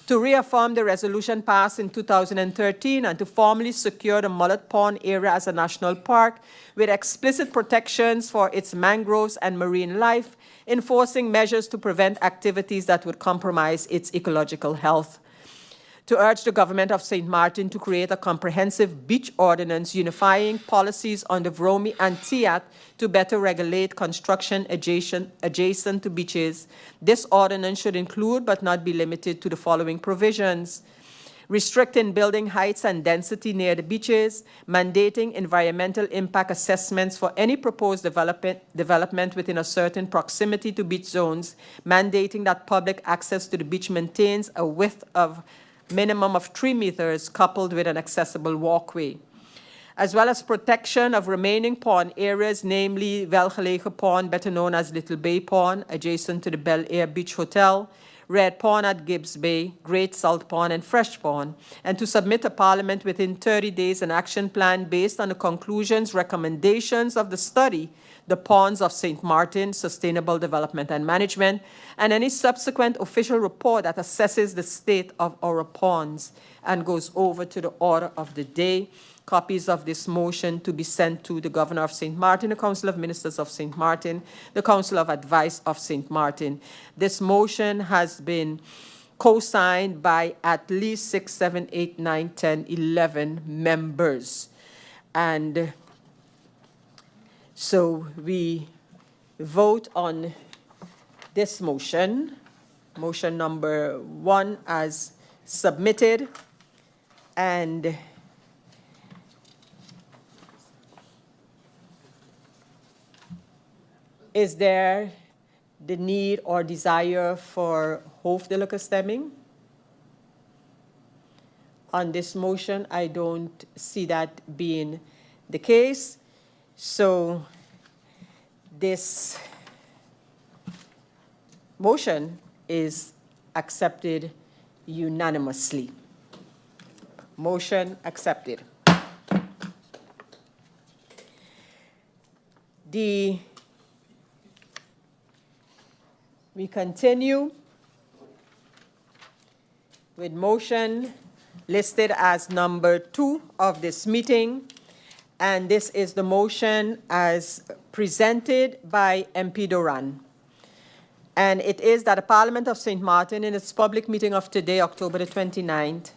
to reaffirm the resolution passed in 2013 and to formally secure the Mullet Pond area as a national park with explicit protections for its mangroves and marine life, enforcing measures to prevent activities that would compromise its ecological health. To urge the government of St. Martin to create a comprehensive beach ordinance unifying policies on the Vromi and Tiat to better regulate construction adjacent to beaches. This ordinance should include but not be limited to the following provisions: restricting building heights and density near the beaches, mandating environmental impact assessments for any proposed development within a certain proximity to beach zones, mandating that public access to the beach maintains a width of minimum of 3 meters coupled with an accessible walkway, as well as protection of remaining pond areas, namely Welgelegen Pond, better known as Little Bay Pond, adjacent to the Bel Air Beach Hotel, Red Pond at Gibbs Bay, Great Salt Pond, and Fresh Pond, and to submit to Parliament within 30 days an action plan based on the conclusions, recommendations of the study, The Ponds of St. Martin, Sustainable Development and Management, and any subsequent official report that assesses the state of our ponds, and goes over to the order of the day. Copies of this motion to be sent to the Governor of St. Martin, the Council of Ministers of St. Martin, the Council of Advice of St. Martin. This motion has been co-signed by at least 6, 7, 8, 9, 10, 11 members. And so we vote on this motion, motion number 1 as submitted, and is there the need or desire for hoofdelijke on this motion? I don't see that being the case. So this motion is accepted unanimously. Motion accepted. We continue with motion listed as number 2 of this meeting, and this is the motion as presented by MP Duran. And it is that the Parliament of St. Martin, in its public meeting of today, October the 29th,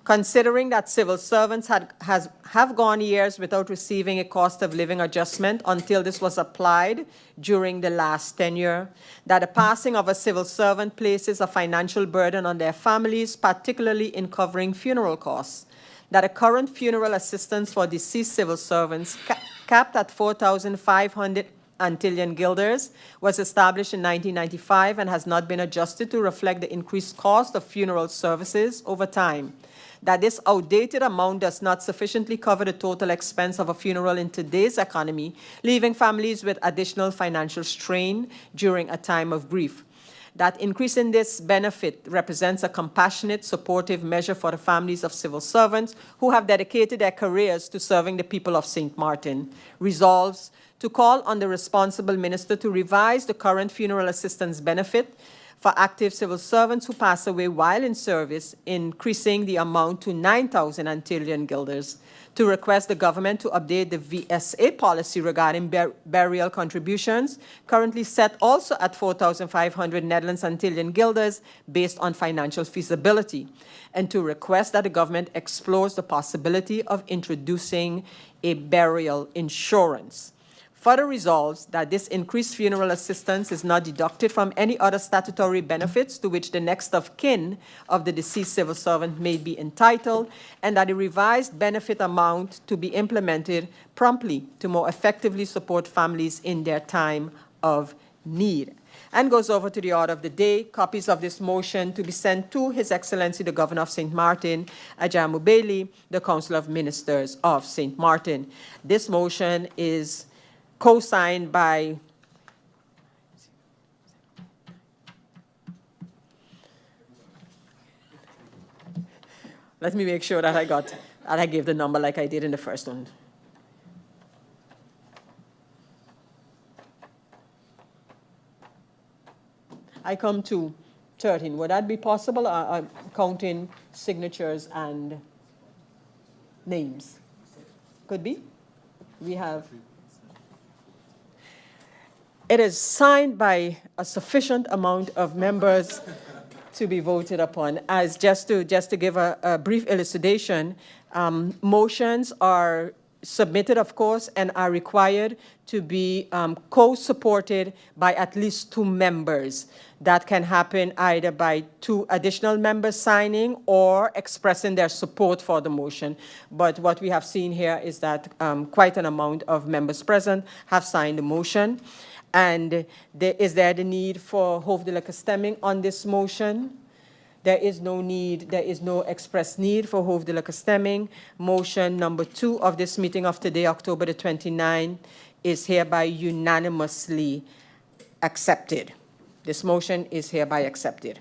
considering that civil servants have gone years without receiving a cost of living adjustment until this was applied during the last tenure, that the passing of a civil servant places a financial burden on their families, particularly in covering funeral costs, that the current funeral assistance for deceased civil servants, capped at 4,500 Antillean guilders, was established in 1995 and has not been adjusted to reflect the increased cost of funeral services over time, that this outdated amount does not sufficiently cover the total expense of a funeral in today's economy, leaving families with additional financial strain during a time of grief, that increasing this benefit represents a compassionate, supportive measure for the families of civil servants who have dedicated their careers to serving the people of St. Martin, resolves to call on the responsible minister to revise the current funeral assistance benefit for active civil servants who pass away while in service, increasing the amount to 9,000 Antillean guilders, to request the government to update the VSA policy regarding burial contributions, currently set also at 4,500 Netherlands Antillean guilders based on financial feasibility, and to request that the government explores the possibility of introducing a burial insurance. Further resolves that this increased funeral assistance is not deducted from any other statutory benefits to which the next of kin of the deceased civil servant may be entitled, and that the revised benefit amount to be implemented promptly to more effectively support families in their time of need. And goes over to the order of the day. Copies of this motion to be sent to His Excellency the Governor of St. Martin, Ajamu Bailey, the Council of Ministers of St. Martin. This motion is co-signed by let me make sure that I gave the number like I did in the first one. I come to 13. Would that be possible, counting signatures and names? Could be. We have. It is signed by a sufficient amount of members to be voted upon. As just to give a brief elucidation, motions are submitted, of course, and are required to be co-supported by at least 2 members. That can happen either by 2 additional members signing or expressing their support for the motion. But what we have seen here is that quite an amount of members present have signed the motion. And is there the need for hoofdelijke stemming on this motion? There is no need, there is no express need for hoofdelijke stemming. Motion number 2 of this meeting of today, October the 29th, is hereby unanimously accepted. This motion is hereby accepted.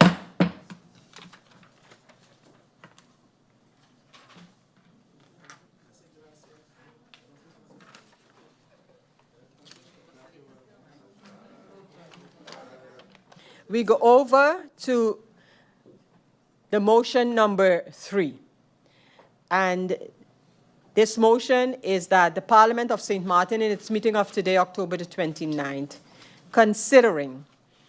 We go over to the motion number 3. And this motion is that the Parliament of St. Martin, in its meeting of today, October the 29th, considering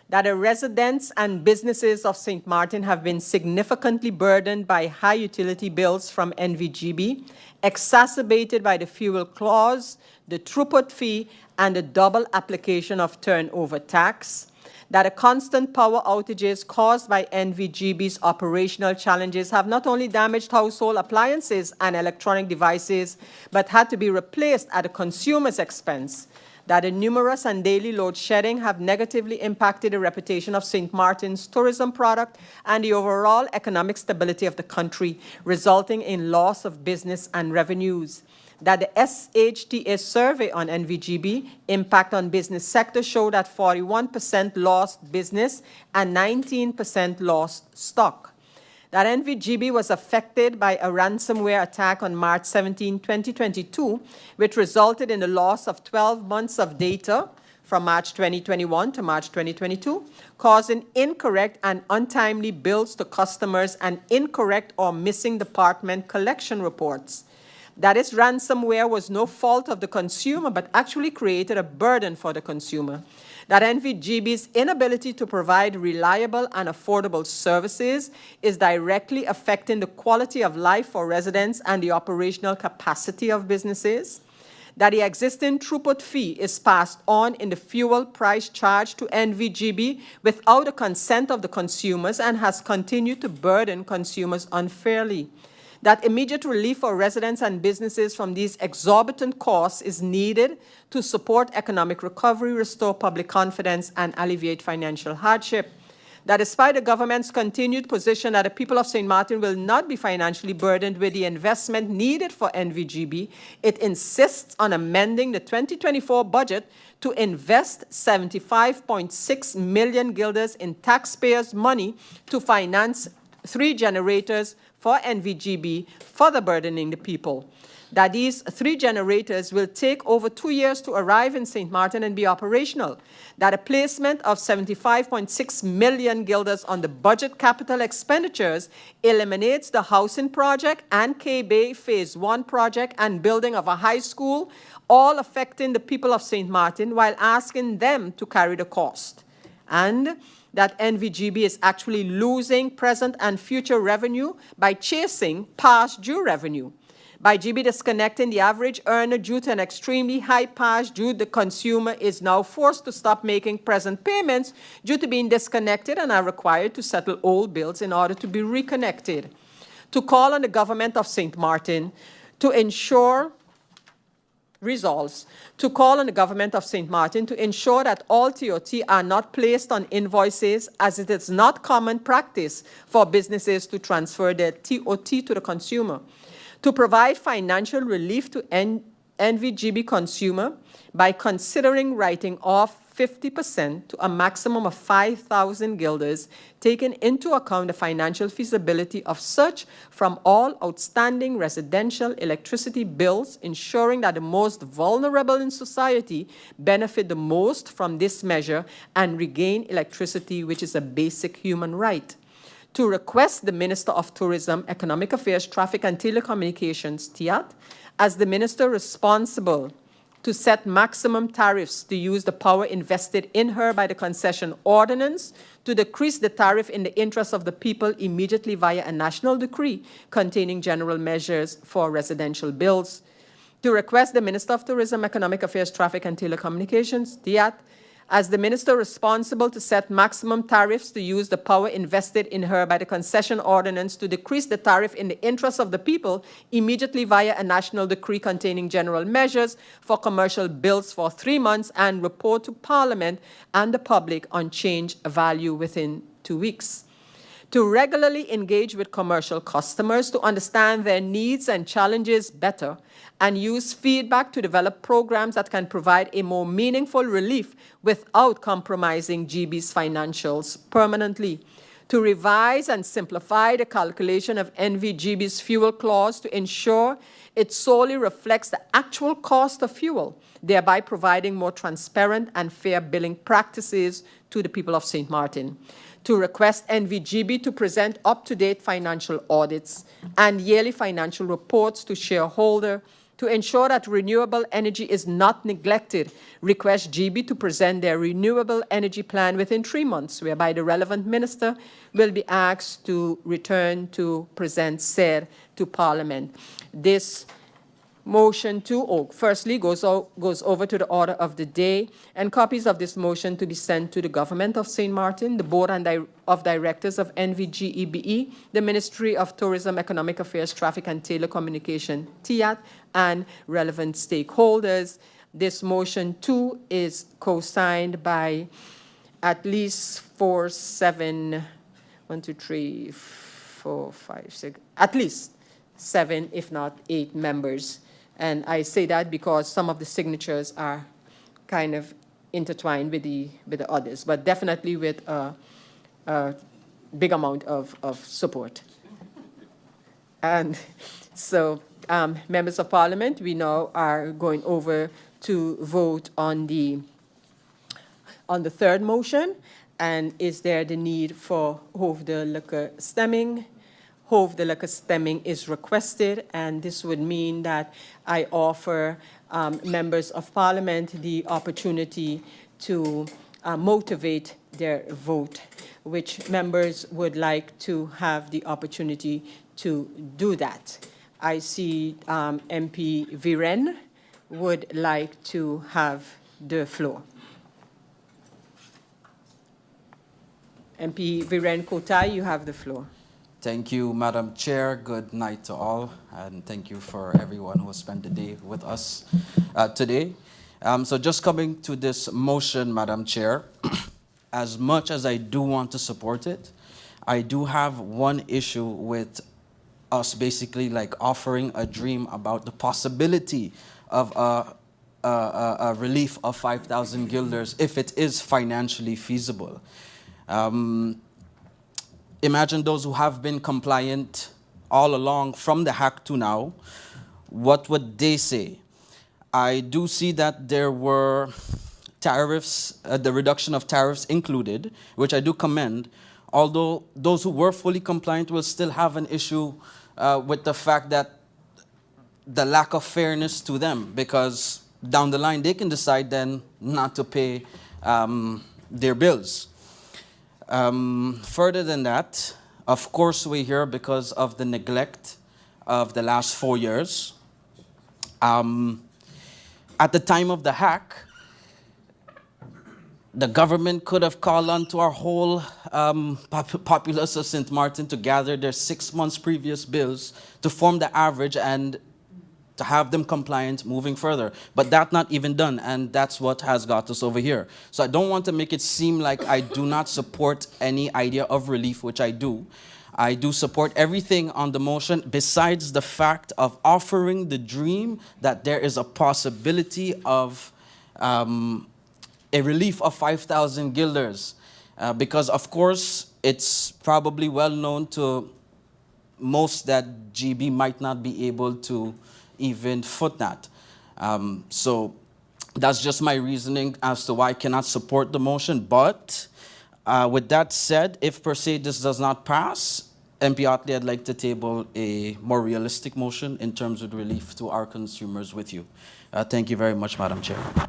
that the residents and businesses of St. Martin have been significantly burdened by high utility bills from NVGB, exacerbated by the fuel clause, the throughput fee, and the double application of turnover tax, that the constant power outages caused by NVGB's operational challenges have not only damaged household appliances and electronic devices, but had to be replaced at the consumer's expense, that the numerous and daily load shedding have negatively impacted the reputation of St. Martin's tourism product and the overall economic stability of the country, resulting in loss of business and revenues, that the SHTA survey on NVGB impact on business sector showed that 41% lost business and 19% lost stock. That NVGB was affected by a ransomware attack on March 17, 2022, which resulted in the loss of 12 months of data from March 2021 to March 2022, causing incorrect and untimely bills to customers and incorrect or missing department collection reports. That this ransomware was no fault of the consumer, but actually created a burden for the consumer. That NVGB's inability to provide reliable and affordable services is directly affecting the quality of life for residents and the operational capacity of businesses. That the existing throughput fee is passed on in the fuel price charge to NVGB without the consent of the consumers and has continued to burden consumers unfairly. That immediate relief for residents and businesses from these exorbitant costs is needed to support economic recovery, restore public confidence, and alleviate financial hardship. That despite the government's continued position that the people of St. Martin will not be financially burdened with the investment needed for NVGB, it insists on amending the 2024 budget to invest 75.6 million guilders in taxpayers' money to finance 3 generators for NVGB, further burdening the people. That these 3 generators will take over 2 years to arrive in St. Martin and be operational. That a placement of 75.6 million guilders on the budget capital expenditures eliminates the housing project and K-Bay Phase 1 project and building of a high school, all affecting the people of St. Martin while asking them to carry the cost. And that NVGB is actually losing present and future revenue by chasing past due revenue. By GB disconnecting the average earner due to an extremely high past due, the consumer is now forced to stop making present payments due to being disconnected and are required to settle old bills in order to be reconnected. To call on the government of St. Martin to ensure resolves to call on the government of St. Martin to ensure that all TOT are not placed on invoices, as it is not common practice for businesses to transfer their TOT to the consumer. To provide financial relief to NVGB consumer by considering writing off 50% to a maximum of 5,000 guilders, taking into account the financial feasibility of such from all outstanding residential electricity bills, ensuring that the most vulnerable in society benefit the most from this measure and regain electricity, which is a basic human right. To request the Minister of Tourism, Economic Affairs, Traffic and Telecommunications, TIAT, as the minister responsible to set maximum tariffs to use the power invested in her by the concession ordinance, to decrease the tariff in the interest of the people immediately via a national decree containing general measures for residential bills, to request the Minister of Tourism, Economic Affairs, Traffic and Telecommunications, TIAT, as the minister responsible to set maximum tariffs to use the power invested in her by the concession ordinance to decrease the tariff in the interest of the people immediately via a national decree containing general measures for commercial bills for 3 months and report to Parliament and the public on change value within 2 weeks. To regularly engage with commercial customers to understand their needs and challenges better and use feedback to develop programs that can provide a more meaningful relief without compromising GB's financials permanently. To revise and simplify the calculation of NVGB's fuel clause to ensure it solely reflects the actual cost of fuel, thereby providing more transparent and fair billing practices to the people of St. Martin. To request NVGB to present up-to-date financial audits and yearly financial reports to shareholder. To ensure that renewable energy is not neglected, request GB to present their renewable energy plan within 3 months, whereby the relevant minister will be asked to return to present said to Parliament. This motion firstly goes over to the order of the day, and copies of this motion to be sent to the government of St. Martin, the Board of Directors of NVGEBE, the Ministry of Tourism, Economic Affairs, Traffic and Telecommunication, TIAT, and relevant stakeholders. This motion too is co-signed by at least 7, if not 8 members. And I say that because some of the signatures are kind of intertwined with the others, but definitely with a big amount of support. And so, members of Parliament, we now are going over to vote on the third motion. And is there the need for Hove the liquor stemming? Hove the liquor stemming is requested, and this would mean that I offer members of Parliament the opportunity to motivate their vote. Which members would like to have the opportunity to do that? I see MP Viren would like to have the floor. MP Viren Kotai, you have the floor. Thank you, Madam Chair. Good night to all, and thank you for everyone who has spent the day with us today. So just coming to this motion, Madam Chair, as much as I do want to support it, I do have one issue with us basically like offering a dream about the possibility of a relief of 5,000 guilders if it is financially feasible. Imagine those who have been compliant all along from the hack to now. What would they say? I do see that there were tariffs, the reduction of tariffs included, which I do commend, although those who were fully compliant will still have an issue with the fact that the lack of fairness to them, because down the line they can decide then not to pay their bills. Further than that, of course, we're here because of the neglect of the last 4 years. At the time of the hack, the government could have called on to our whole populace of St. Martin to gather their 6 months previous bills to form the average and to have them compliant moving further. But that's not even done, and that's what has got us over here. So I don't want to make it seem like I do not support any idea of relief, which I do. I do support everything on the motion besides the fact of offering the dream that there is a possibility of a relief of 5,000 guilders, because of course it's probably well known to most that GB might not be able to even foot that. So that's just my reasoning as to why I cannot support the motion. But with that said, if per se this does not pass, MP Otley, I'd like to table a more realistic motion in terms of relief to our consumers with you. Thank you very much, Madam Chair.